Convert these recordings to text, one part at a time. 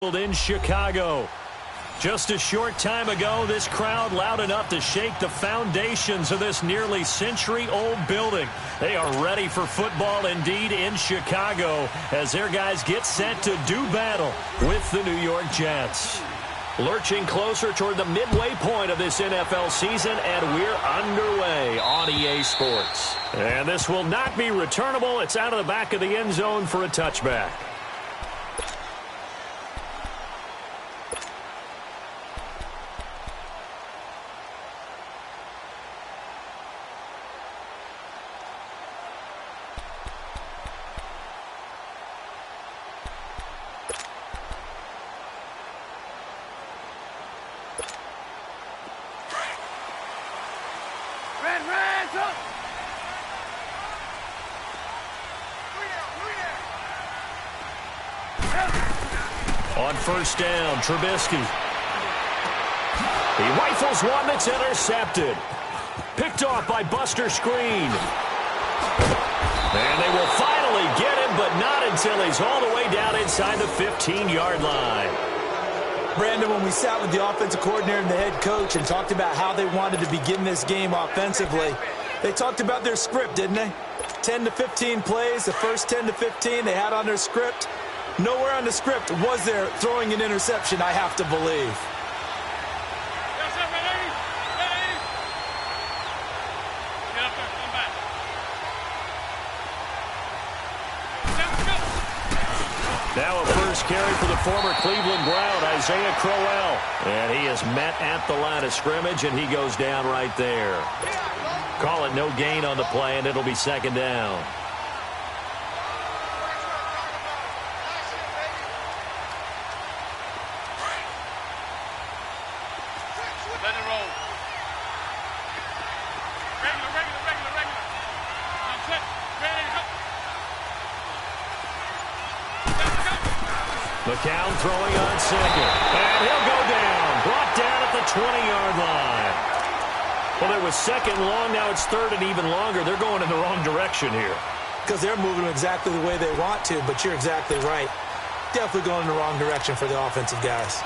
In Chicago. Just a short time ago, this crowd loud enough to shake the foundations of this nearly century-old building. They are ready for football indeed in Chicago as their guys get set to do battle with the New York Jets. Lurching closer toward the midway point of this NFL season, and we're underway on EA Sports. And this will not be returnable. It's out of the back of the end zone for a touchback. On first down, Trubisky. He rifles one that's intercepted. Picked off by Buster Screen. And they will finally get him, but not until he's all the way down inside the 15-yard line. Brandon, when we sat with the offensive coordinator and the head coach and talked about how they wanted to begin this game offensively, they talked about their script, didn't they? 10 to 15 plays, the first 10 to 15 they had on their script. Nowhere on the script was there throwing an interception, I have to believe. Now a first carry for the former Cleveland Brown, Isaiah Crowell. And he is met at the line of scrimmage, and he goes down right there. Call it no gain on the play, and it'll be second down. McCown throwing on second. And he'll go down. Brought down at the 20-yard line. Well, it was second long. Now it's third and even longer. They're going in the wrong direction here. Because they're moving exactly the way they want to, but you're exactly right. Definitely going in the wrong direction for the offensive guys.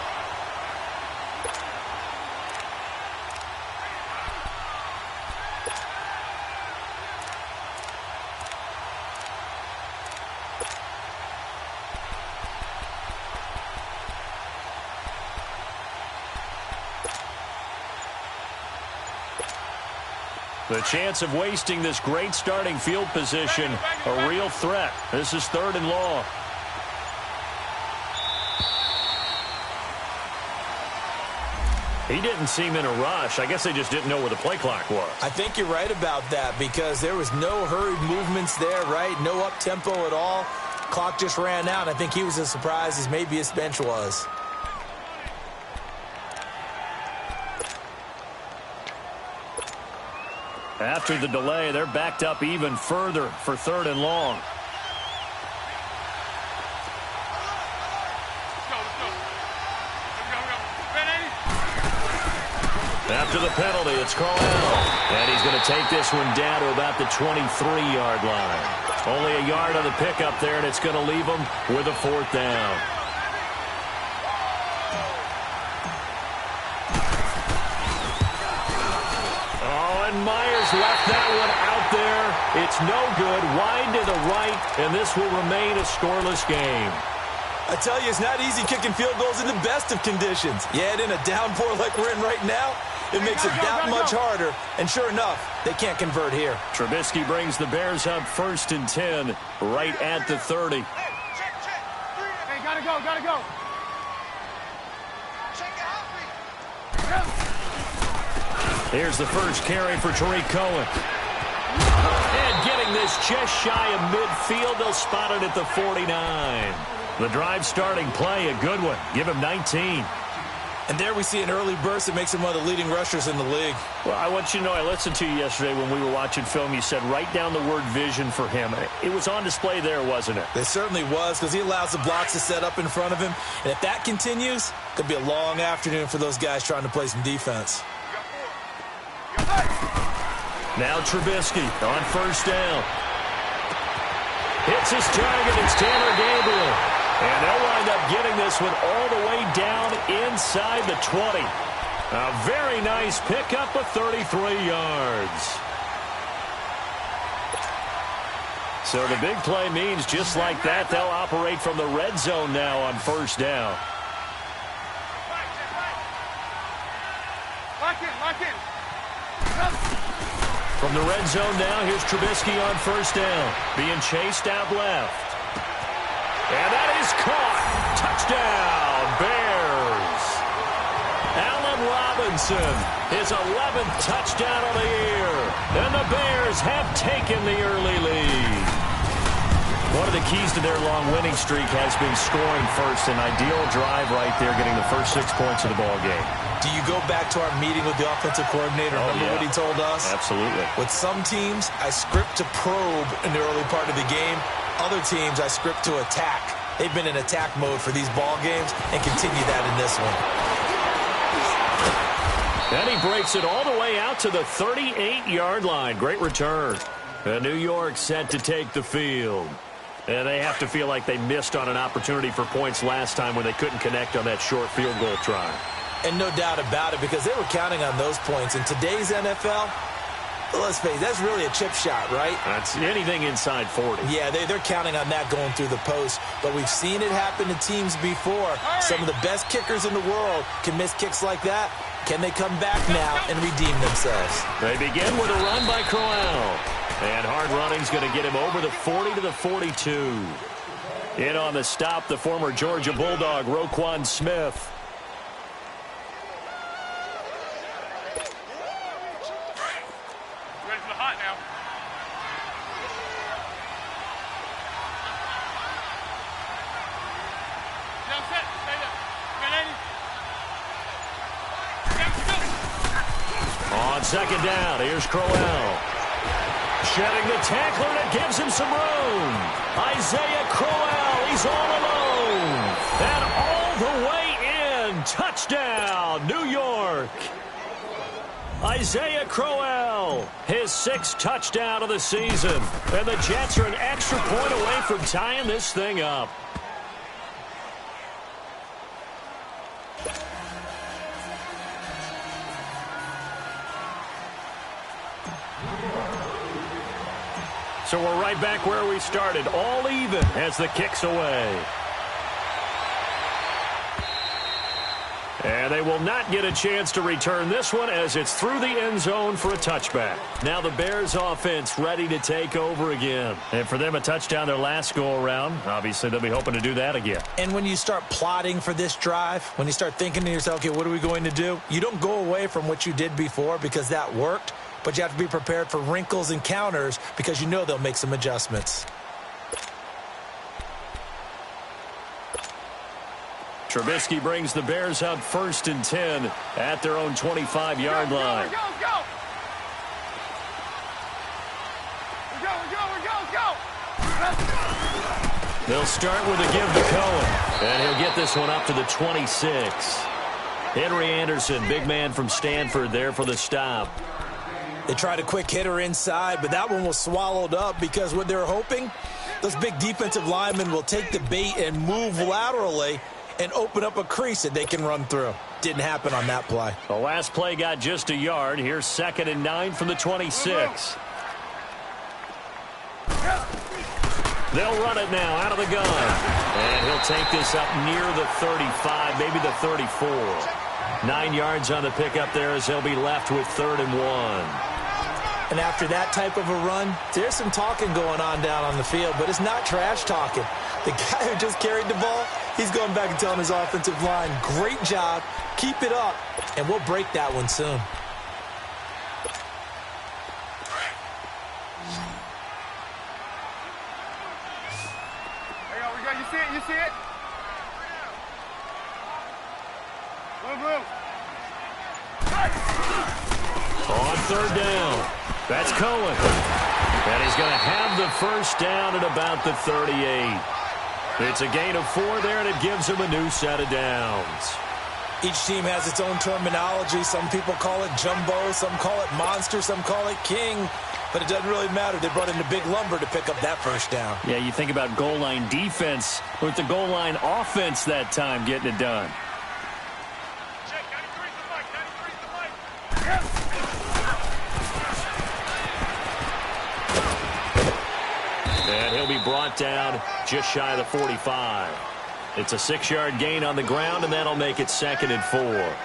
The chance of wasting this great starting field position, a real threat. This is third and long. He didn't seem in a rush. I guess they just didn't know where the play clock was. I think you're right about that because there was no hurried movements there, right? No up-tempo at all. Clock just ran out. I think he was as surprised as maybe his bench was. After the delay, they're backed up even further for third and long. After the penalty, it's called out. And he's going to take this one down to about the 23-yard line. Only a yard on the pickup there, and it's going to leave him with a fourth down. Myers left that one out there. It's no good. Wide to the right, and this will remain a scoreless game. I tell you, it's not easy kicking field goals in the best of conditions. Yet in a downpour like we're in right now, it makes it that much harder. And sure enough, they can't convert here. Trubisky brings the Bears up 1st and 10, right at the 30. Hey, gotta go, gotta go. Here's the first carry for Tariq Cohen. And getting this just shy of midfield, they'll spot it at the 49. The drive starting play, a good one. Give him 19. And there we see an early burst that makes him one of the leading rushers in the league. Well, I want you to know, I listened to you yesterday when we were watching film. You said write down the word vision for him. It was on display there, wasn't it? It certainly was, because he allows the blocks to set up in front of him. And if that continues, it could be a long afternoon for those guys trying to play some defense. Now Trubisky on first down. Hits his target. It's Taylor Gabriel. And they'll wind up getting this one all the way down inside the 20. A very nice pickup of 33 yards. So the big play means just like that, they'll operate from the red zone now on first down. Lock in. From the red zone now, here's Trubisky on first down. Being chased out left. And that is caught. Touchdown, Bears. Allen Robinson, his 11th touchdown of the year. And the Bears have taken the early lead. One of the keys to their long winning streak has been scoring first. An ideal drive right there, getting the first 6 points of the ball game. Do you go back to our meeting with the offensive coordinator? Remember what he told us? Absolutely. With some teams, I script to probe in the early part of the game. Other teams, I script to attack. They've been in attack mode for these ball games and continue that in this one. And he breaks it all the way out to the 38-yard line. Great return. And New York set to take the field. And they have to feel like they missed on an opportunity for points last time when they couldn't connect on that short field goal try. And no doubt about it, because they were counting on those points. In today's NFL, let's face it, that's really a chip shot, right? That's anything inside 40. Yeah, they're counting on that going through the post. But we've seen it happen to teams before. Some of the best kickers in the world can miss kicks like that. Can they come back now and redeem themselves? They begin with a run by Crowell. And hard running's going to get him over the 40 to the 42. In on the stop, the former Georgia Bulldog, Roquan Smith. Ready for the hot now. Now set. Stay there. Ready? On second down, here's Crowell. Shedding the tackler, and it gives him some room. Isaiah Crowell, he's all alone. And all the way in. Touchdown, New York. Isaiah Crowell, his 6th touchdown of the season. And the Jets are an extra point away from tying this thing up. So we're right back where we started, all even as the kick's away. And they will not get a chance to return this one as it's through the end zone for a touchback. Now the Bears offense ready to take over again. And for them, a touchdown their last go-around. Obviously, they'll be hoping to do that again. And when you start plotting for this drive, when you start thinking to yourself, okay, what are we going to do? You don't go away from what you did before because that worked. But you have to be prepared for wrinkles and counters because you know they'll make some adjustments. Trubisky brings the Bears up 1st and 10 at their own 25-yard line. Go. They'll start with a give to Cohen. And he'll get this one up to the 26. Henry Anderson, big man from Stanford, there for the stop. They tried a quick hitter inside, but that one was swallowed up because what they're hoping, those big defensive linemen will take the bait and move laterally and open up a crease that they can run through. Didn't happen on that play. The last play got just a yard. Here's 2nd and 9 from the 26. They'll run it now out of the gun. And he'll take this up near the 35, maybe the 34. 9 yards on the pickup there as they'll be left with 3rd and 1. And after that type of a run, there's some talking going on down on the field, but it's not trash talking. The guy who just carried the ball, he's going back and telling his offensive line, great job, keep it up, and we'll break that one soon. Hey, we got you see it? Blue. On 3rd down, that's Cohen. And he's going to have the first down at about the 38. It's a gain of 4 there, and it gives him a new set of downs. Each team has its own terminology. Some people call it jumbo, some call it monster, some call it king. but it doesn't really matter. They brought in the big lumber to pick up that first down. Yeah, you think about goal line defense with the goal line offense that time getting it done. And he'll be brought down just shy of the 45. It's a 6-yard gain on the ground, and that'll make it 2nd and 4.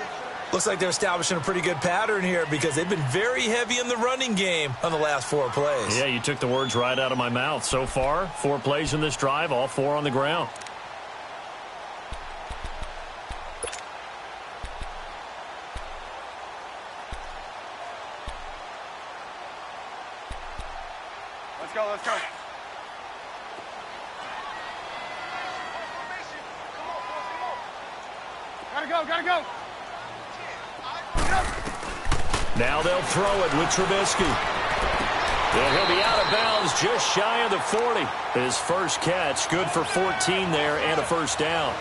Looks like they're establishing a pretty good pattern here because they've been very heavy in the running game on the last 4 plays. Yeah, you took the words right out of my mouth. So far, 4 plays in this drive, all 4 on the ground. Let's go, let's go. Gotta go. Now they'll throw it with Trubisky. And he'll be out of bounds just shy of the 40. His first catch, good for 14 there and a first down.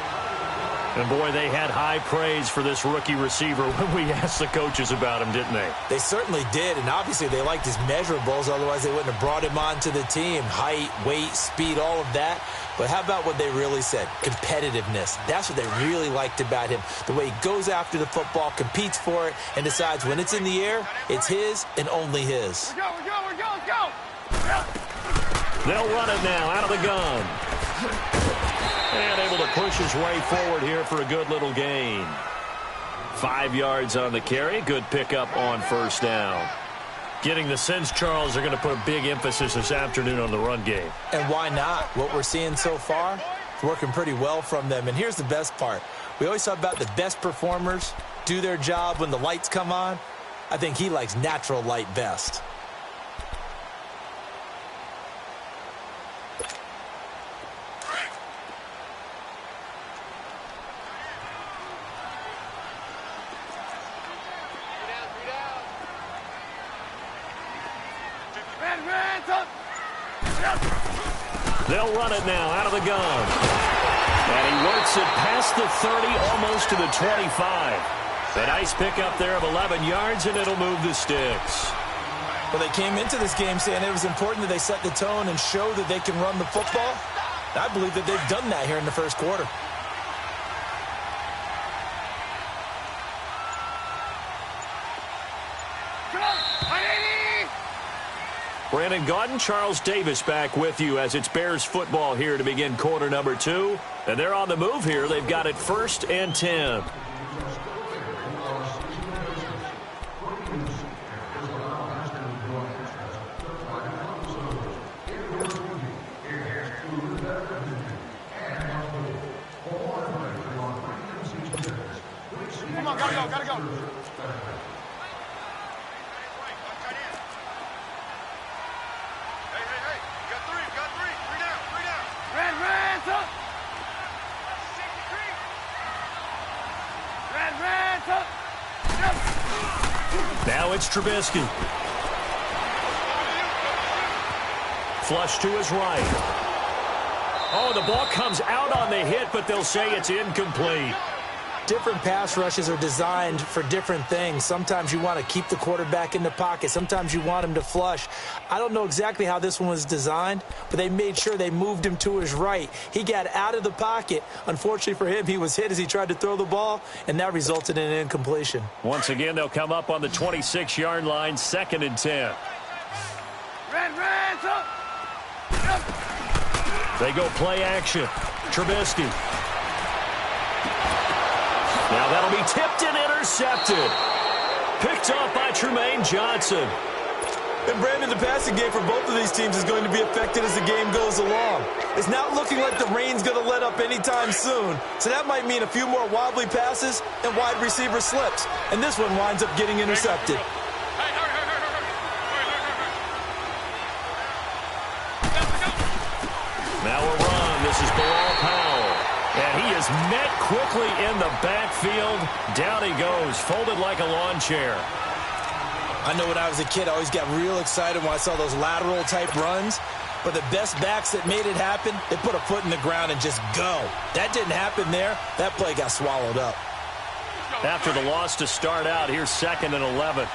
And, boy, they had high praise for this rookie receiver when we asked the coaches about him, didn't they? They certainly did, and obviously they liked his measurables. Otherwise, they wouldn't have brought him onto the team. Height, weight, speed, all of that. But how about what they really said? Competitiveness. That's what they really liked about him. The way he goes after the football, competes for it, and decides when it's in the air, it's his and only his. We're go, let's go. They'll run it now out of the gun. And able to push his way forward here for a good little gain. 5 yards on the carry. Good pickup on first down. Getting the sense, Charles, they're going to put a big emphasis this afternoon on the run game. And why not? What we're seeing so far is working pretty well from them. And here's the best part. We always talk about the best performers do their job when the lights come on. I think he likes natural light best. They'll run it now out of the gun. And he works it past the 30, almost to the 25. A nice pickup there of 11 yards, and it'll move the sticks. Well, they came into this game saying it was important that they set the tone and show that they can run the football. I believe that they've done that here in the first quarter. Brandon Gaudin, Charles Davis back with you as it's Bears football here to begin quarter number 2. And they're on the move here. They've got it 1st and 10. Come on, gotta go. Now it's Trubisky. Flush to his right. Oh, the ball comes out on the hit, but they'll say it's incomplete. Different pass rushes are designed for different things. Sometimes you want to keep the quarterback in the pocket. Sometimes you want him to flush. I don't know exactly how this one was designed, but they made sure they moved him to his right. He got out of the pocket. Unfortunately for him, he was hit as he tried to throw the ball, and that resulted in an incompletion. Once again, they'll come up on the 26-yard line, 2nd and 10. They go play action. Trubisky. Now that'll be tipped and intercepted. Picked off by Trumaine Johnson. And Brandon, the passing game for both of these teams is going to be affected as the game goes along. It's not looking like the rain's going to let up anytime soon. So that might mean a few more wobbly passes and wide receiver slips. And this one winds up getting intercepted. Now a run. This is Bilal Powell. And he is met quickly in the backfield. Down he goes, folded like a lawn chair. I know when I was a kid, I always got real excited when I saw those lateral-type runs. But the best backs that made it happen, they put a foot in the ground and just go. That didn't happen there. That play got swallowed up. After the loss to start out, here's 2nd and 11.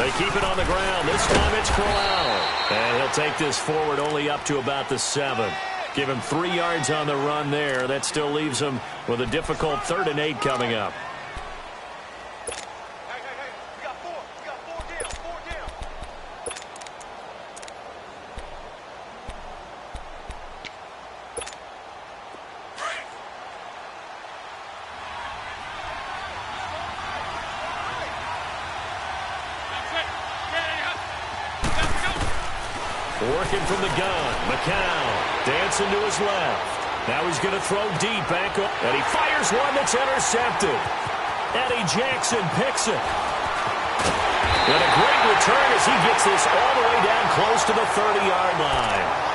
They keep it on the ground. This time it's Crowell. And he'll take this forward only up to about the 7. Give him 3 yards on the run there. That still leaves him with a difficult 3rd and 8 coming up. Working from the gun, McCown dancing to his left. Now he's going to throw deep back up, and he fires one that's intercepted. Eddie Jackson picks it. And a great return as he gets this all the way down close to the 30-yard line.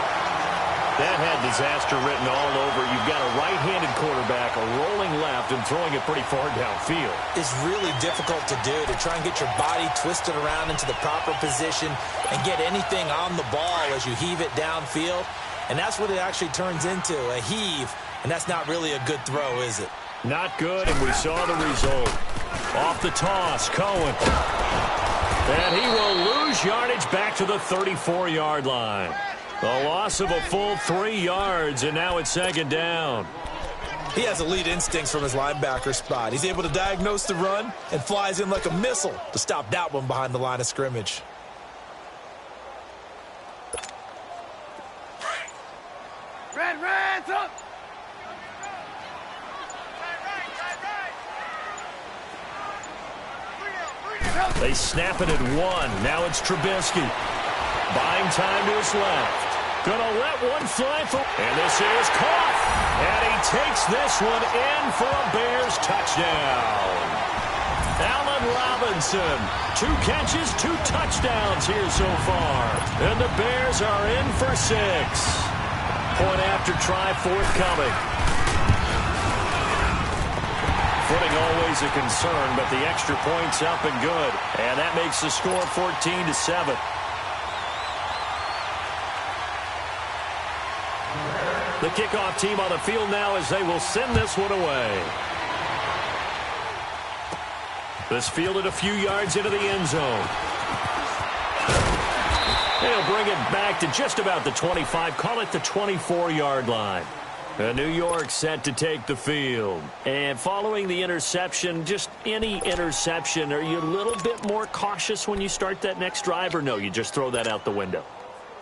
That had disaster written all over. You've got a right-handed quarterback, a rolling left, and throwing it pretty far downfield. It's really difficult to do, to try and get your body twisted around into the proper position and get anything on the ball as you heave it downfield. And that's what it actually turns into, a heave. And that's not really a good throw, is it? Not good, and we saw the result. Off the toss, Cohen. And he will lose yardage back to the 34-yard line. A loss of a full 3 yards, and now it's 2nd down. He has elite instincts from his linebacker spot. He's able to diagnose the run and flies in like a missile to stop that one behind the line of scrimmage. Red, up! They snap it at 1. Now it's Trubisky. Buying time to his left. Gonna let one fly for... And this is caught. And he takes this one in for a Bears touchdown. Allen Robinson. 2 catches, 2 touchdowns here so far. And the Bears are in for 6. Point after try forthcoming. Footing always a concern, but the extra point's up and good. And that makes the score 14-7. The kickoff team on the field now as they will send this one away. This fielded a few yards into the end zone. They'll bring it back to just about the 25, call it the 24-yard line. New York set to take the field. And following the interception, just any interception, are you a little bit more cautious when you start that next drive, or no, you just throw that out the window?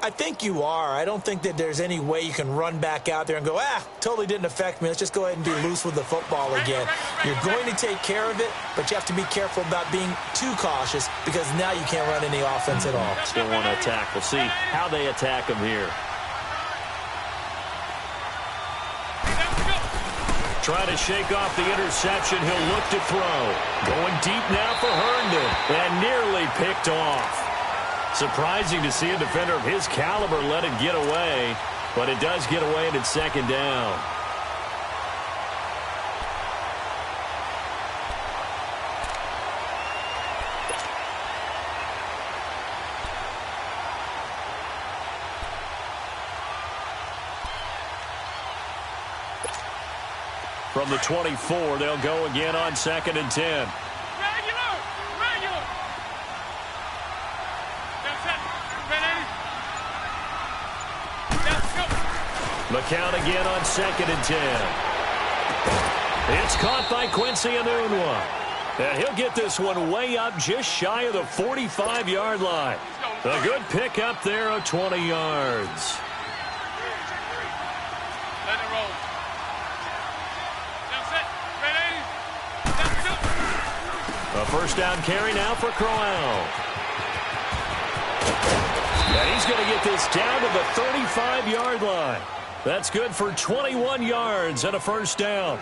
I think you are. I don't think that there's any way you can run back out there and go, totally didn't affect me. Let's just go ahead and be loose with the football again. You're going to take care of it, but you have to be careful about being too cautious because now you can't run any offense at all. Still want to attack. We'll see how they attack him here. Trying to shake off the interception. He'll look to throw. Going deep now for Herndon. And nearly picked off. Surprising to see a defender of his caliber let it get away. But it does get away and it's 2nd down. From the 24, they'll go again on 2nd and 10. Regular. That's it. Ready? Let's go. McCown again on 2nd and 10. It's caught by Quincy Enunwa. And he'll get this one way up just shy of the 45-yard line. A good pick up there of 20 yards. Let it roll. A 1st down carry now for Crowell. And he's going to get this down to the 35-yard line. That's good for 21 yards and a 1st down.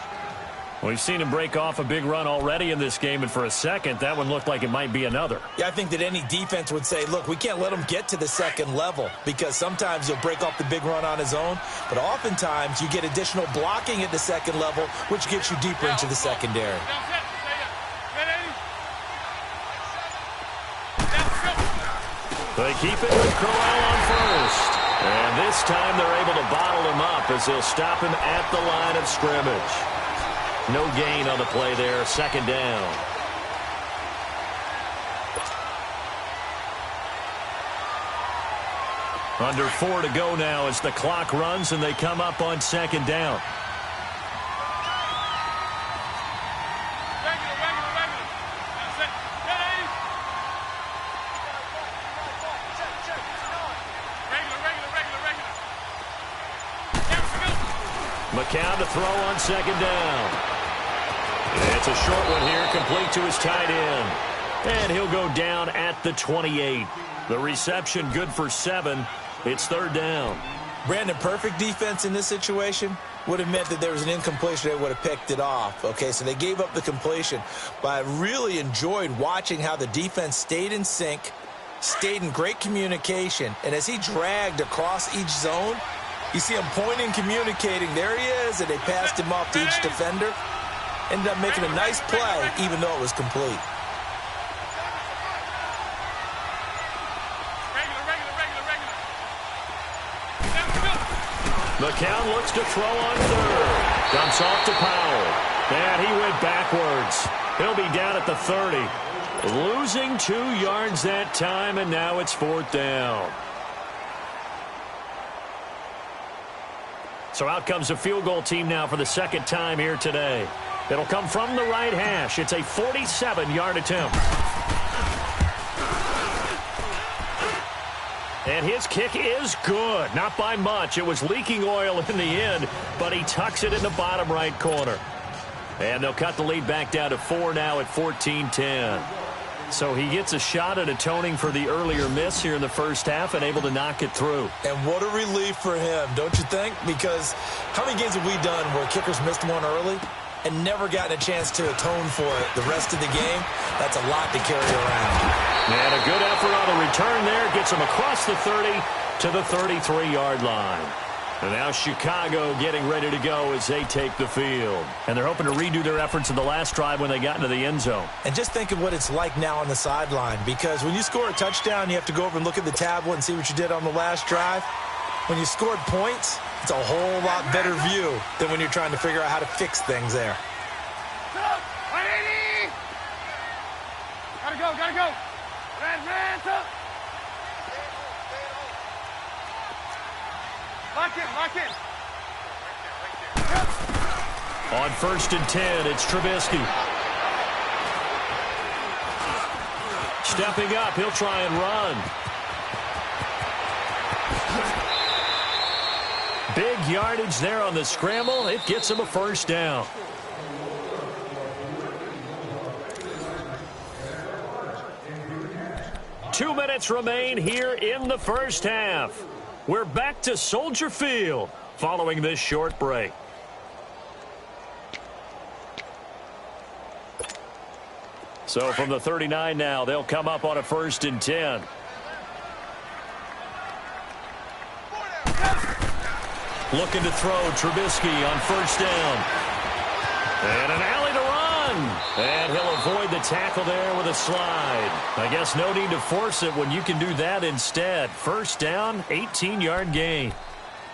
We've seen him break off a big run already in this game, and for a second, that one looked like it might be another. Yeah, I think that any defense would say, look, we can't let him get to the 2nd level because sometimes he'll break off the big run on his own, but oftentimes you get additional blocking at the 2nd level, which gets you deeper into the secondary. They keep it with Crowell on 1st. And this time they're able to bottle him up as they'll stop him at the line of scrimmage. No gain on the play there, 2nd down. Under 4 to go now as the clock runs and they come up on second down. McCown to throw on second down. It's a short one here, complete to his tight end. And he'll go down at the 28. The reception good for 7. It's third down. Brandon, perfect defense in this situation would have meant that there was an incompletion. They would have picked it off. Okay, so they gave up the completion. But I really enjoyed watching how the defense stayed in sync, stayed in great communication. And as he dragged across each zone, you see him pointing, communicating. There he is, and they passed him off to each defender. Ended up making a nice play, even though it was complete. McCown looks to throw on third. Dumps off to Powell. And he went backwards. He'll be down at the 30. Losing 2 yards that time, and now it's fourth down. So out comes a field goal team now for the second time here today. It'll come from the right hash. It's a 47-yard attempt. And his kick is good. Not by much. It was leaking oil in the end, but he tucks it in the bottom right corner. And they'll cut the lead back down to 4 now at 14-10. So he gets a shot at atoning for the earlier miss here in the first half and able to knock it through. And what a relief for him, don't you think? Because how many games have we done where kickers missed one early and never gotten a chance to atone for it the rest of the game? That's a lot to carry around. And a good effort on the return there. Gets him across the 30 to the 33-yard line. And now Chicago getting ready to go as they take the field. And they're hoping to redo their efforts in the last drive when they got into the end zone. And just think of what it's like now on the sideline. Because when you score a touchdown, you have to go over and look at the tablet and see what you did on the last drive. When you scored points, it's a whole lot better view than when you're trying to figure out how to fix things there. Gotta go, gotta go. Red, up. Lock in. On 1st and 10, it's Trubisky. Stepping up, he'll try and run. Big yardage there on the scramble. It gets him a first down. Two minutes remain here in the first half. We're back to Soldier Field following this short break. So from the 39 now, they'll come up on a 1st and 10. Looking to throw, Trubisky on 1st down. And an alley to run. And he'll avoid the tackle there with a slide. I guess no need to force it when you can do that instead. 1st down, 18-yard gain.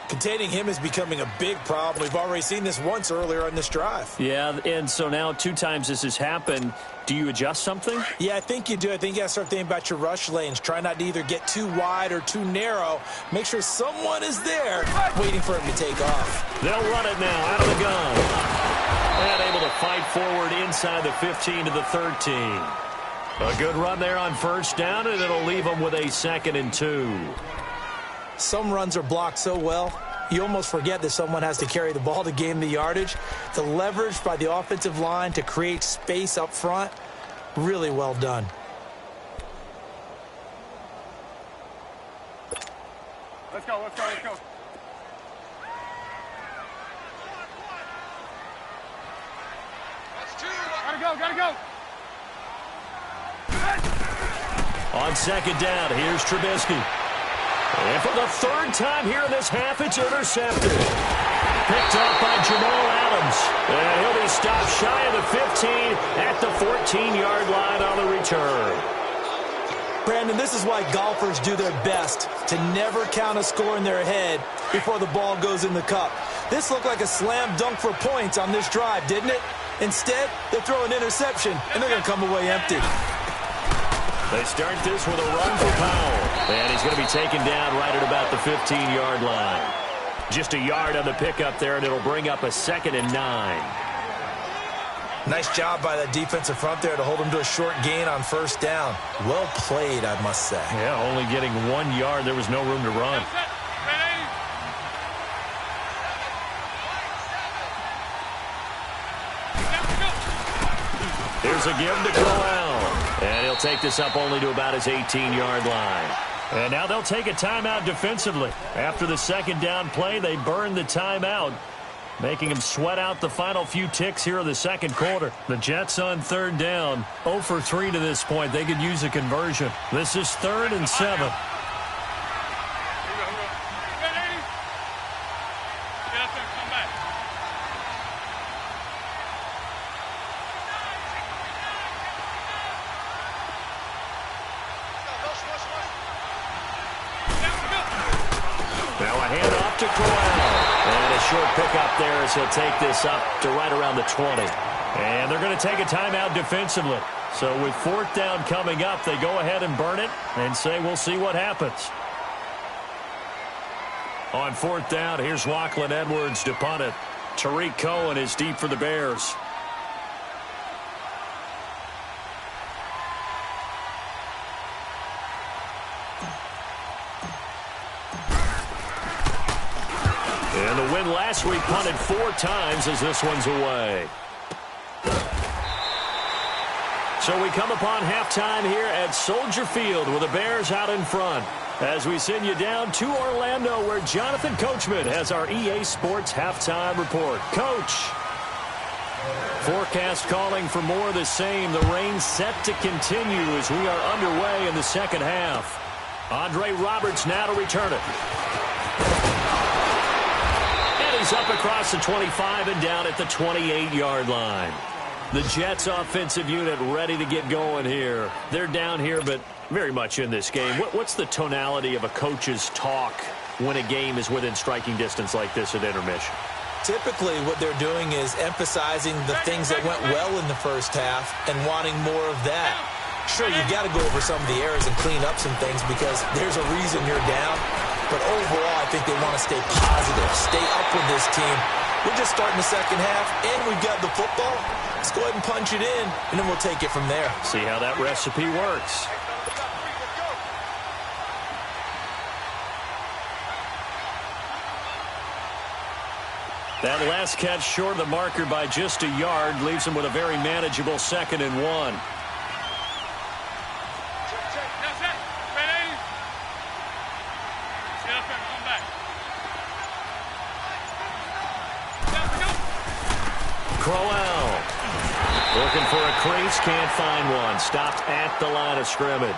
Containing him is becoming a big problem. We've already seen this once earlier on this drive. Yeah, and so now 2 times this has happened. Do you adjust something? Yeah, I think you do. I think you got to start thinking about your rush lanes. Try not to either get too wide or too narrow. Make sure someone is there waiting for him to take off. They'll run it now out of the gun. And able to fight forward inside the 15 to the 13. A good run there on 1st down, and it'll leave them with a 2nd and 2. Some runs are blocked so well, you almost forget that someone has to carry the ball to gain the yardage. The leverage by the offensive line to create space up front, really well done. Let's go. Gotta go. On 2nd down, here's Trubisky. And for the 3rd time here in this half, it's intercepted. Picked off by Jamal Adams. And he'll be stopped shy of the 15 at the 14-yard line on the return. Brandon, this is why golfers do their best to never count a score in their head before the ball goes in the cup. This looked like a slam dunk for points on this drive, didn't it? Instead, they throw an interception, and they're going to come away empty. They start this with a run for Powell. And he's going to be taken down right at about the 15-yard line. Just a yard on the pickup there, and it'll bring up a 2nd and 9. Nice job by that defensive front there to hold him to a short gain on 1st down. Well played, I must say. Yeah, only getting 1 yard. There was no room to run. Here's a give to Crowell. And he'll take this up only to about his 18-yard line. And now they'll take a timeout defensively. After the 2nd down play, they burn the timeout, making them sweat out the final few ticks here in the 2nd quarter. The Jets on 3rd down, 0 for 3 to this point. They could use a conversion. This is 3rd and 7. To Crowell. And a short pickup there as he'll take this up to right around the 20. And they're going to take a timeout defensively. So with 4th down coming up, they go ahead and burn it and say we'll see what happens. On 4th down, here's Lachlan Edwards to punt it. Tariq Cohen is deep for the Bears. And the win last week punted 4 times as this one's away. So we come upon halftime here at Soldier Field with the Bears out in front as we send you down to Orlando where Jonathan Coachman has our EA Sports halftime report. Coach. Forecast calling for more of the same. The rain set to continue as we are underway in the 2nd half. Andre Roberts now to return it. He's up across the 25 and down at the 28-yard line. The Jets offensive unit ready to get going here. They're down here, but very much in this game. What's the tonality of a coach's talk when a game is within striking distance like this at intermission? Typically, what they're doing is emphasizing the things that went well in the 1st half and wanting more of that. Sure, you've got to go over some of the errors and clean up some things because there's a reason you're down. But overall, I think they want to stay positive, stay up with this team. We're just starting the 2nd half, and we've got the football. Let's go ahead and punch it in, and then we'll take it from there. See how that recipe works. That last catch short of the marker by just a yard leaves him with a very manageable 2nd and 1. Crowell looking for a crease, can't find one. Stopped at the line of scrimmage.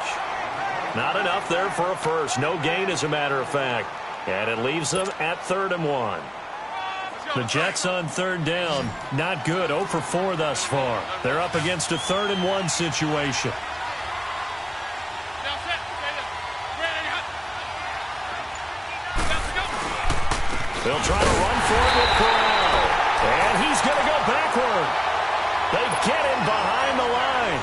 Not enough there for a first. No gain, as a matter of fact. And it leaves them at 3rd and 1. The Jets on 3rd down, not good. 0 for 4 thus far. They're up against a 3rd and 1 situation. They'll try to run for it with Crowell. And he's going to go backward. They get him behind the line.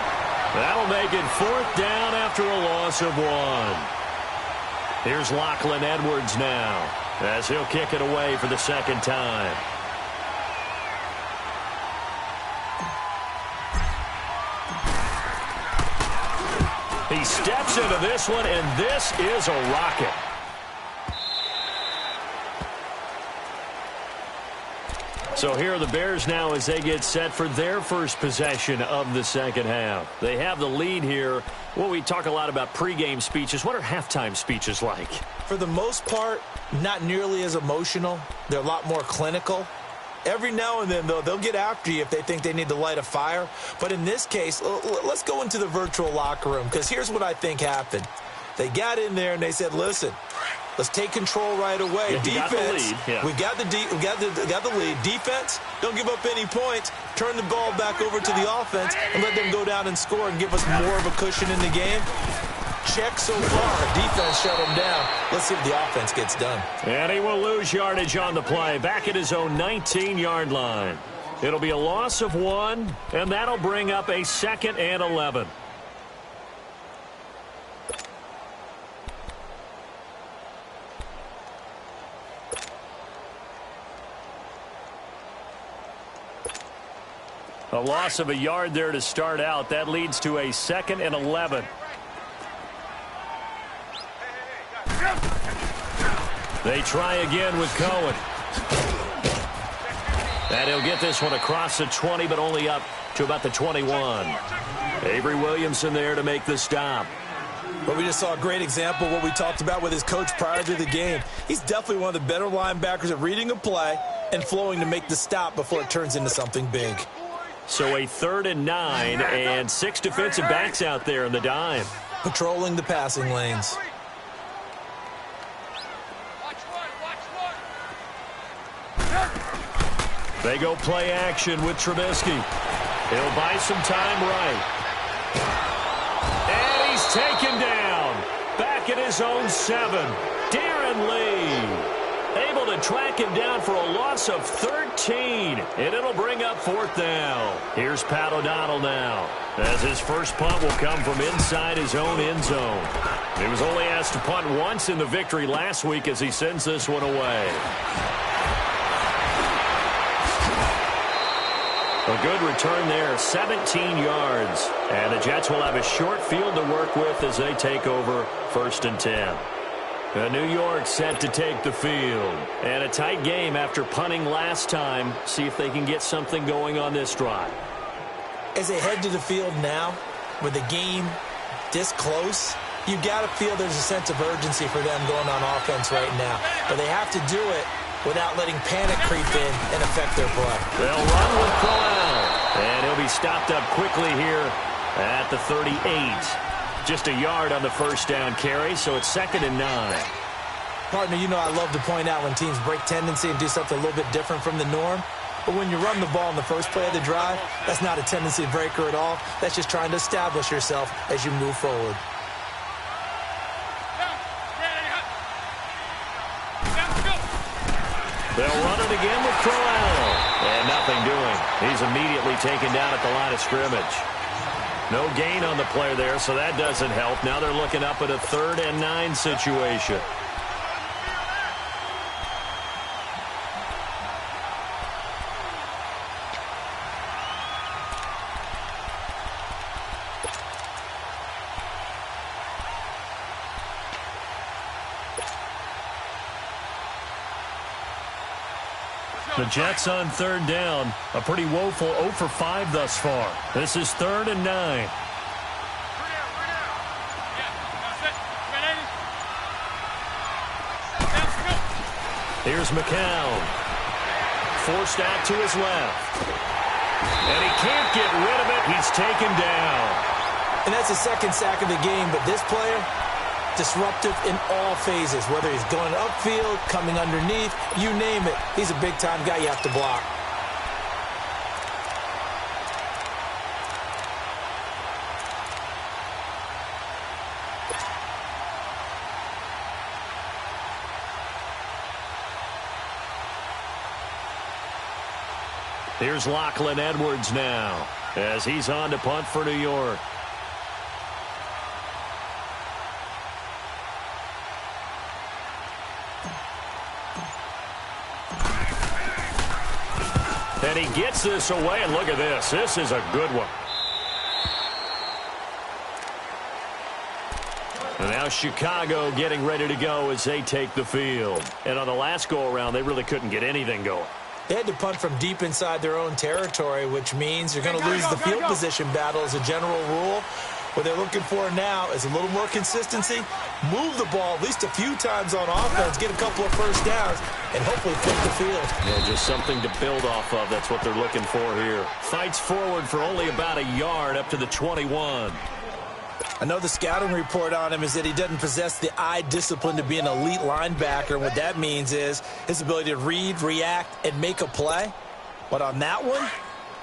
That'll make it 4th down after a loss of 1. Here's Lachlan Edwards now as he'll kick it away for the 2nd time. He steps into this one, and this is a rocket. So here are the Bears now as they get set for their first possession of the 2nd half. They have the lead here. Well, we talk a lot about pregame speeches. What are halftime speeches like? For the most part, not nearly as emotional. They're a lot more clinical. Every now and then, though, they'll get after you if they think they need to light a fire. But in this case, let's go into the virtual locker room, because here's what I think happened. They got in there and they said, listen, let's take control right away. Yeah, defense, we got the lead. Defense, don't give up any points. Turn the ball back over to the offense and let them go down and score and give us more of a cushion in the game. Check so far. Defense shut them down. Let's see if the offense gets done. And he will lose yardage on the play. Back at his own 19-yard line. It'll be a loss of 1, and that'll bring up a 2nd and 11. A loss of a yard there to start out. That leads to a 2nd and 11. They try again with Cohen. And he'll get this one across the 20, but only up to about the 21. Avery Williamson there to make the stop. But we just saw a great example of what we talked about with his coach prior to the game. He's definitely one of the better linebackers at reading a play and flowing to make the stop before it turns into something big. So a 3rd and 9 and 6 defensive backs out there in the dime. Patrolling the passing lanes. They go play action with Trubisky. He'll buy some time right. And he's taken down. Back at his own 7. Darren Lee able to track him down for a loss of 13. And it'll bring up 4th down. Here's Pat O'Donnell now, as his first punt will come from inside his own end zone. He was only asked to punt once in the victory last week as he sends this one away. A good return there, 17 yards. And the Jets will have a short field to work with as they take over 1st and 10. New York set to take the field. And a tight game after punting last time. See if they can get something going on this drive. As they head to the field now, with the game this close, you've got to feel there's a sense of urgency for them going on offense right now. But they have to do it without letting panic creep in and affect their play. They'll run with Crowell. And he'll be stopped up quickly here at the 38. Just a yard on the first down carry, so it's 2nd and 9. Partner, you know I love to point out when teams break tendency and do something a little bit different from the norm. But when you run the ball in the first play of the drive, that's not a tendency breaker at all. That's just trying to establish yourself as you move forward. They'll run it again with Crowell. And nothing doing. He's immediately taken down at the line of scrimmage. No gain on the play there, so that doesn't help. Now they're looking up at a 3rd and 9 situation. The Jets on 3rd down. A pretty woeful 0 for 5 thus far. This is 3rd and 9. Here's McCown. Forced out to his left. And he can't get rid of it. He's taken down. And that's the 2nd sack of the game, but this player, disruptive in all phases, whether he's going upfield, coming underneath, you name it. He's a big-time guy you have to block. Here's Lachlan Edwards now, as he's on to punt for New York. And he gets this away, and look at this. This is a good one. And now Chicago getting ready to go as they take the field. And on the last go-around, they really couldn't get anything going. They had to punt from deep inside their own territory, which means you're going to lose the field position battle as a general rule. What they're looking for now is a little more consistency, move the ball at least a few times on offense, get a couple of first downs, and hopefully flip the field. Yeah, just something to build off of. That's what they're looking for here. Fights forward for only about a yard up to the 21. I know the scouting report on him is that he doesn't possess the eye discipline to be an elite linebacker. And what that means is his ability to read, react, and make a play. But on that one,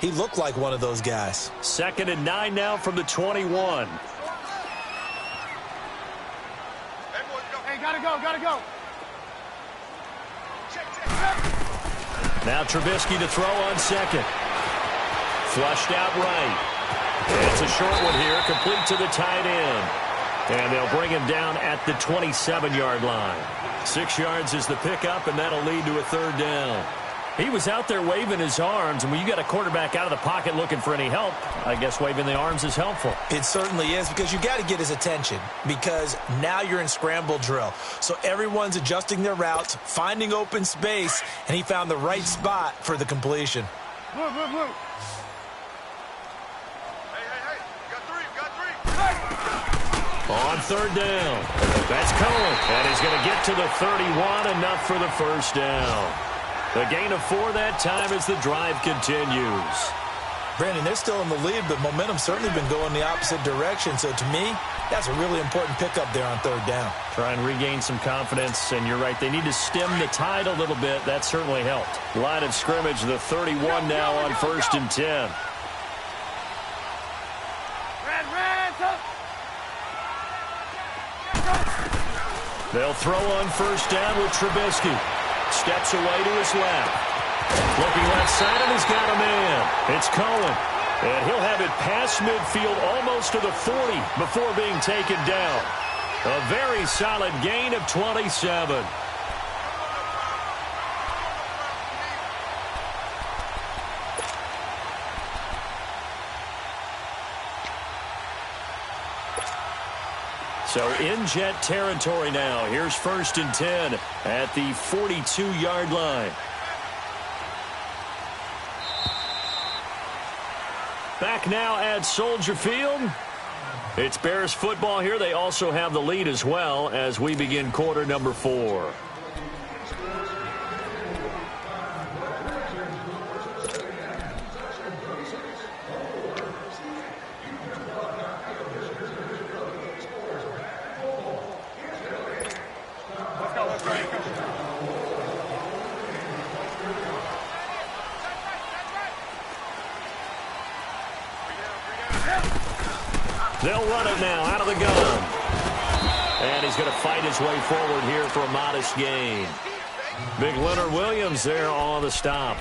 he looked like one of those guys. 2nd and 9 now from the 21. Hey, gotta go. Now Trubisky to throw on 2nd. Flushed out right. It's a short one here, complete to the tight end. And they'll bring him down at the 27-yard line. 6 yards is the pickup, and that'll lead to a 3rd down. He was out there waving his arms, and when you got a quarterback out of the pocket looking for any help, I guess waving the arms is helpful. It certainly is, because you got to get his attention, because now you're in scramble drill. So everyone's adjusting their routes, finding open space, and he found the right spot for the completion. Move. Hey. You got three. On third down, that's Cohen, and he's going to get to the 31, enough for the first down. The gain of 4 that time as the drive continues. Brandon, they're still in the lead, but momentum's certainly been going the opposite direction. So to me, that's a really important pickup there on third down. Try and regain some confidence, and you're right, they need to stem the tide a little bit. That certainly helped. Line of scrimmage, the 31 now on 1st and 10. They'll throw on 1st down with Trubisky. Steps away to his left. Looking left side, and he's got a man. It's Cohen. And he'll have it past midfield almost to the 40 before being taken down. A very solid gain of 27. So in Jet territory now. Here's 1st and 10 at the 42-yard line. Back now at Soldier Field. It's Bears football here. They also have the lead as well as we begin quarter number 4. They'll run it now out of the gun. And he's going to fight his way forward here for a modest gain. Big Leonard Williams there on the stop.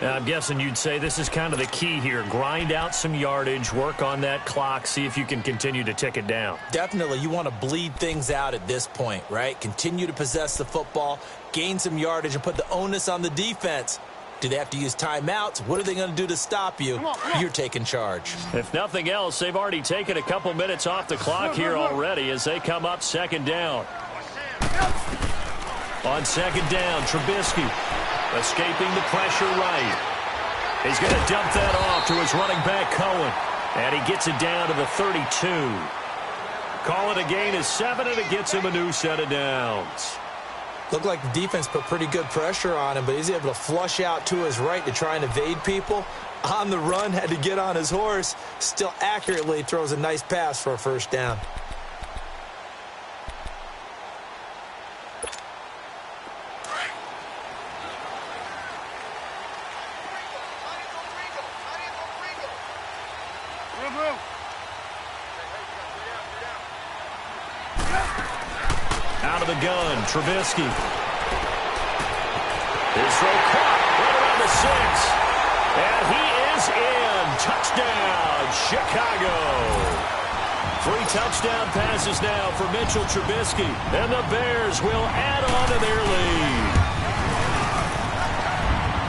I'm guessing you'd say this is kind of the key here. Grind out some yardage, work on that clock, see if you can continue to tick it down. Definitely. You want to bleed things out at this point, right? Continue to possess the football, gain some yardage, and put the onus on the defense. Do they have to use timeouts? What are they going to do to stop you? You're taking charge. If nothing else, they've already taken a couple minutes off the clock here already as they come up 2nd down. On 2nd down, Trubisky escaping the pressure right. He's going to dump that off to his running back, Cohen. And he gets it down to the 32. Call it a gain of 7, and it gets him a new set of downs. Looked like the defense put pretty good pressure on him, but he's able to flush out to his right to try and evade people. On the run, had to get on his horse. Still accurately throws a nice pass for a 1st down. Out of the gun, Trubisky. His throw caught right around the 6. And he is in. Touchdown, Chicago. 3 touchdown passes now for Mitchell Trubisky. And the Bears will add on to their lead.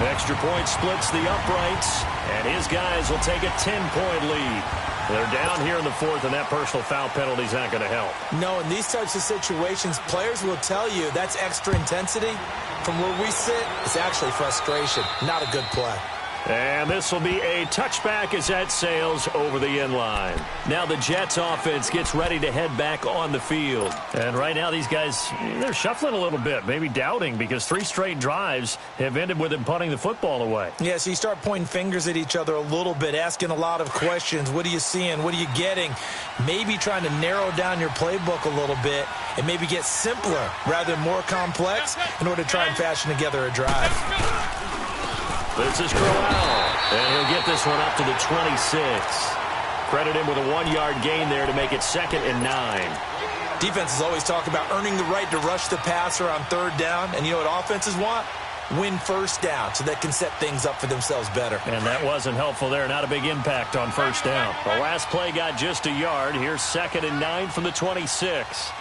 Extra point splits the uprights. And his guys will take a 10-point lead. They're down here in the 4th, and that personal foul penalty is not going to help. No, in these types of situations, players will tell you that's extra intensity. From where we sit, it's actually frustration. Not a good play. And this will be a touchback as that sails over the end line. Now the Jets offense gets ready to head back on the field. And right now these guys, they're shuffling a little bit, maybe doubting, because 3 straight drives have ended with them punting the football away. Yeah, so you start pointing fingers at each other a little bit, asking a lot of questions. What are you seeing? What are you getting? Maybe trying to narrow down your playbook a little bit and maybe get simpler rather than more complex in order to try and fashion together a drive. This is Crowell, and he'll get this one up to the 26. Credit him with a 1-yard gain there to make it 2nd and 9. Defenses always talk about earning the right to rush the passer on 3rd down, and you know what offenses want? Win 1st down so they can set things up for themselves better. And that wasn't helpful there. Not a big impact on 1st down. The last play got just a yard. Here's 2nd and 9 from the 26.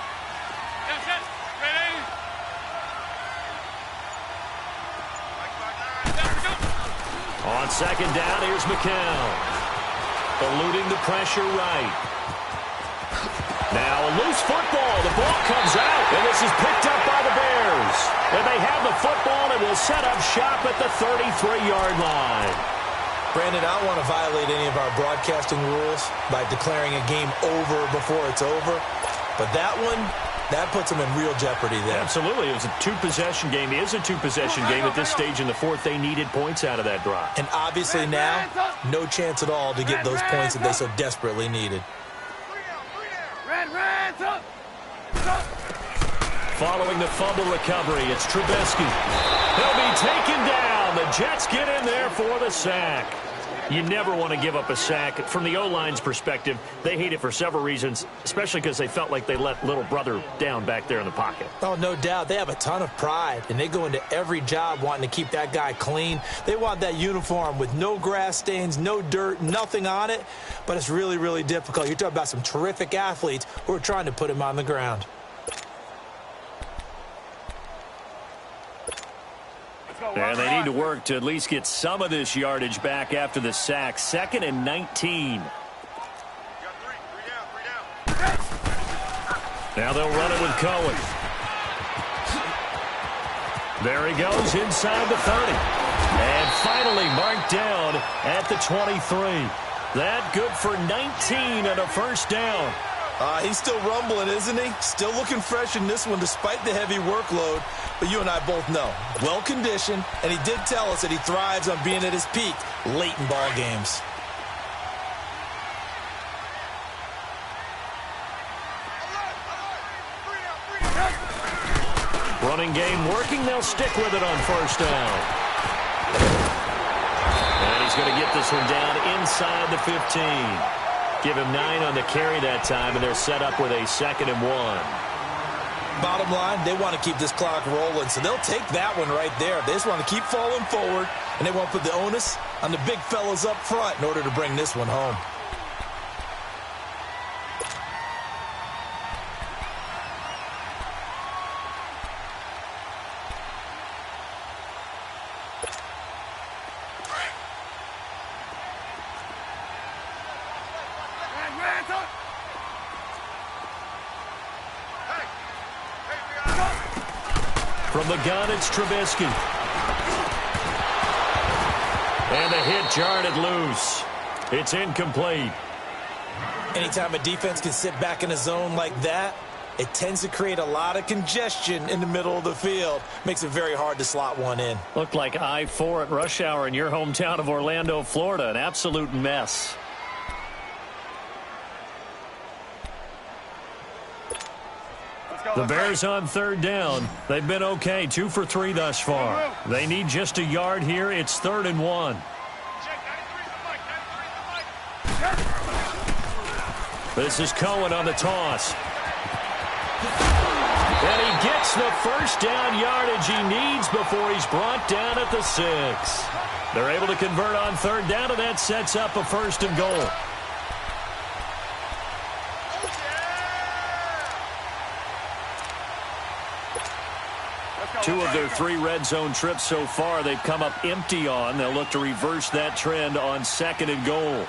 On second down, here's McCown. Eluding the pressure right. Now a loose football. The ball comes out, and this is picked up by the Bears. And they have the football and will set up shop at the 33-yard line. Brandon, I don't want to violate any of our broadcasting rules by declaring a game over before it's over. But that one, that puts them in real jeopardy there. Absolutely. It was a two-possession game. It is a two-possession game at this stage in the fourth. They needed points out of that drive. And obviously now, no chance at all to get those points that they so desperately needed. Following the fumble recovery, it's Trubisky. He'll be taken down. The Jets get in there for the sack. You never want to give up a sack. From the O-line's perspective, they hate it for several reasons, especially because they felt like they let little brother down back there in the pocket. Oh, no doubt. They have a ton of pride, and they go into every job wanting to keep that guy clean. They want that uniform with no grass stains, no dirt, nothing on it, but it's really, really difficult. You're talking about some terrific athletes who are trying to put him on the ground. And they need to work to at least get some of this yardage back after the sack. 2nd and 19. Now they'll run it with Cohen. There he goes inside the 30. And finally marked down at the 23. That good for 19 and a first down. He's still rumbling, isn't he? Still looking fresh in this one despite the heavy workload. But you and I both know, well-conditioned, and he did tell us that he thrives on being at his peak late in ball games. Running game working. They'll stick with it on first down. And he's going to get this one down inside the 15. Give him 9 on the carry that time, and they're set up with a 2nd and 1. Bottom line, they want to keep this clock rolling, so they'll take that one right there. They just want to keep falling forward, and they want to put the onus on the big fellas up front in order to bring this one home. From the gun, it's Trubisky. And the hit jarred it loose. It's incomplete. Anytime a defense can sit back in a zone like that, it tends to create a lot of congestion in the middle of the field. Makes it very hard to slot one in. Looked like I-4 at rush hour in your hometown of Orlando, Florida. An absolute mess. The Bears on 3rd down. They've been okay, 2 for 3 thus far. They need just a yard here. It's 3rd and 1. This is Cohen on the toss. And he gets the first down yardage he needs before he's brought down at the 6. They're able to convert on 3rd down, and that sets up a 1st and goal. Two of their 3 red zone trips so far, they've come up empty on. They'll look to reverse that trend on 2nd and goal.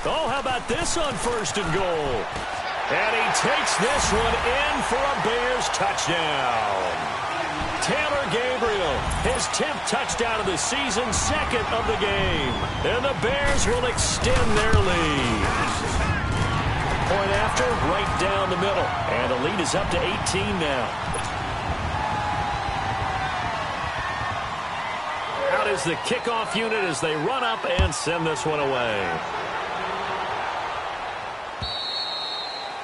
Oh, how about this on 1st and goal? And he takes this one in for a Bears touchdown. Taylor Gabriel, his 10th touchdown of the season, 2nd of the game. And the Bears will extend their lead. Point after, right down the middle. And the lead is up to 18 now. Out is the kickoff unit as they run up and send this one away.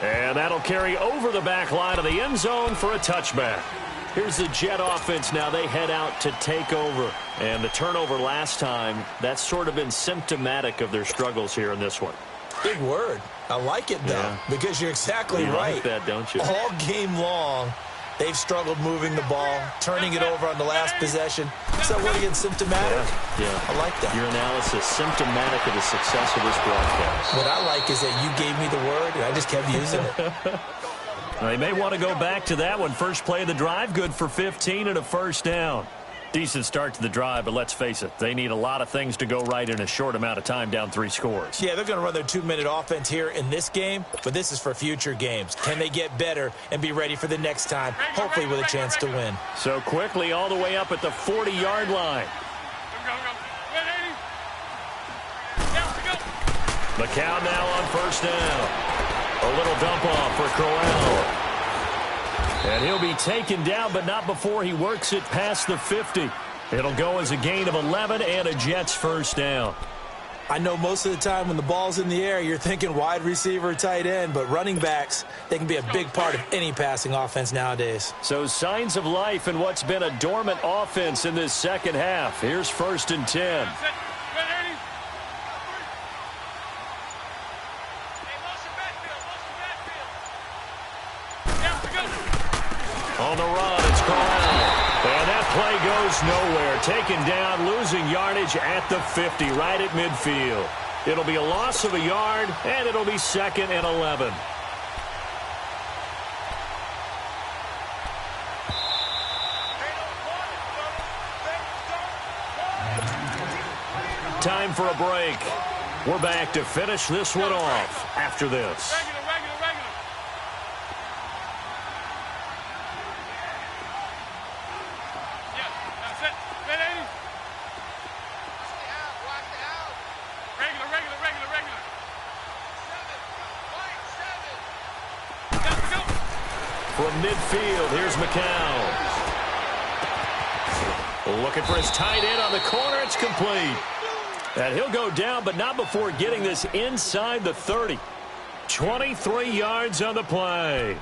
And that'll carry over the back line of the end zone for a touchback. Here's the Jet offense now. They head out to take over. And the turnover last time, that's sort of been symptomatic of their struggles here in this one. Big word. I like it, though, because you're exactly right. You like that, don't you? All game long, they've struggled moving the ball, turning it over on the last possession. So what, again, symptomatic? Yeah. I like that. Your analysis, symptomatic of the success of this broadcast. What I like is that you gave me the word, and I just kept using it. They may want to go back to that one. First play of the drive, good for 15 and a first down. Decent start to the drive, but let's face it, they need a lot of things to go right in a short amount of time, down 3 scores. Yeah, they're going to run their 2-minute offense here in this game, but this is for future games. Can they get better and be ready for the next time, hopefully with a chance to win? So quickly all the way up at the 40-yard line. McCown now on first down. A little dump off for Crowell. And he'll be taken down, but not before he works it past the 50. It'll go as a gain of 11 and a Jets first down. I know most of the time when the ball's in the air, you're thinking wide receiver, tight end, but running backs, they can be a big part of any passing offense nowadays. So signs of life in what's been a dormant offense in this second half. Here's 1st and 10. On the run, it's Crowell. And that play goes nowhere. Taken down, losing yardage at the 50, right at midfield. It'll be a loss of a yard, and it'll be 2nd and 11. Time for a break. We're back to finish this one off after this. From midfield, here's McCown. Looking for his tight end on the corner. It's complete. And he'll go down, but not before getting this inside the 30. 23 yards on the play.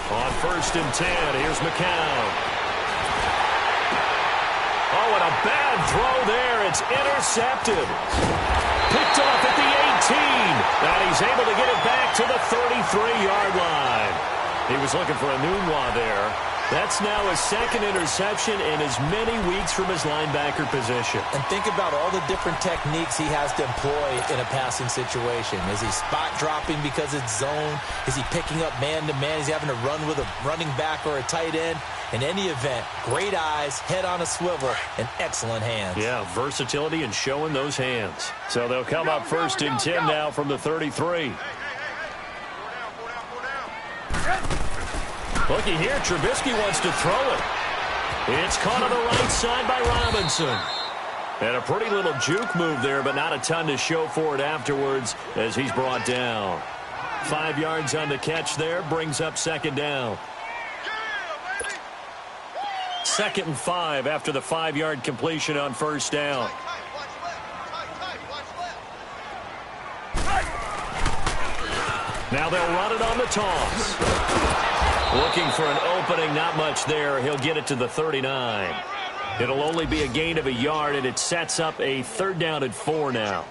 On 1st and 10, here's McCown. Oh, and a bad throw there. It's intercepted. Picked off at the 18. And he's able to get it back to the 33-yard line. He was looking for a Nunwa there. That's now his 2nd interception in as many weeks from his linebacker position. And think about all the different techniques he has to employ in a passing situation. Is he spot dropping because it's zone? Is he picking up man-to-man? Is he having to run with a running back or a tight end? In any event, great eyes, head on a swivel, and excellent hands. Yeah, versatility and showing those hands. So they'll come up 1st and 10 now from the 33. Looky here, Trubisky wants to throw it. It's caught on the right side by Robinson. And a pretty little juke move there, but not a ton to show for it afterwards as he's brought down. 5 yards on the catch there, brings up 2nd down. 2nd and 5 after the 5-yard completion on 1st down. Now they'll run it on the toss. Looking for an opening, not much there. He'll get it to the 39. It'll only be a gain of a yard, and it sets up a 3rd down and 4 now.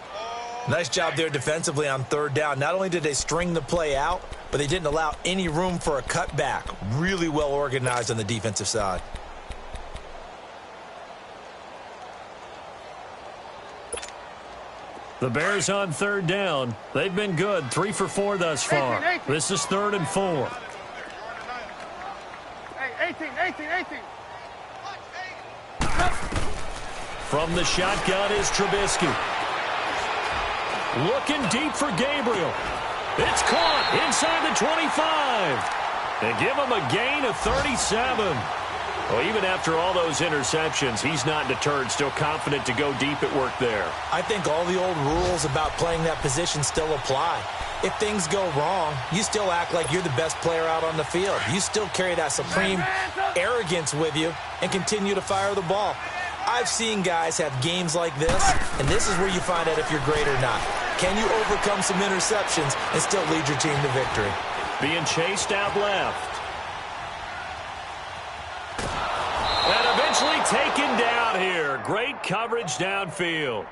Nice job there defensively on 3rd down. Not only did they string the play out, but they didn't allow any room for a cutback. Really well organized on the defensive side. The Bears on 3rd down. They've been good, 3 for 4 thus far. This is 3rd and 4. 18. From the shotgun is Trubisky. Looking deep for Gabriel. It's caught inside the 25. And give him a gain of 37. Well, even after all those interceptions, he's not deterred, still confident to go deep at work there. I think all the old rules about playing that position still apply. If things go wrong, you still act like you're the best player out on the field. You still carry that supreme arrogance with you and continue to fire the ball. I've seen guys have games like this, and this is where you find out if you're great or not. Can you overcome some interceptions and still lead your team to victory? Being chased out left. And eventually taken down here. Great coverage downfield.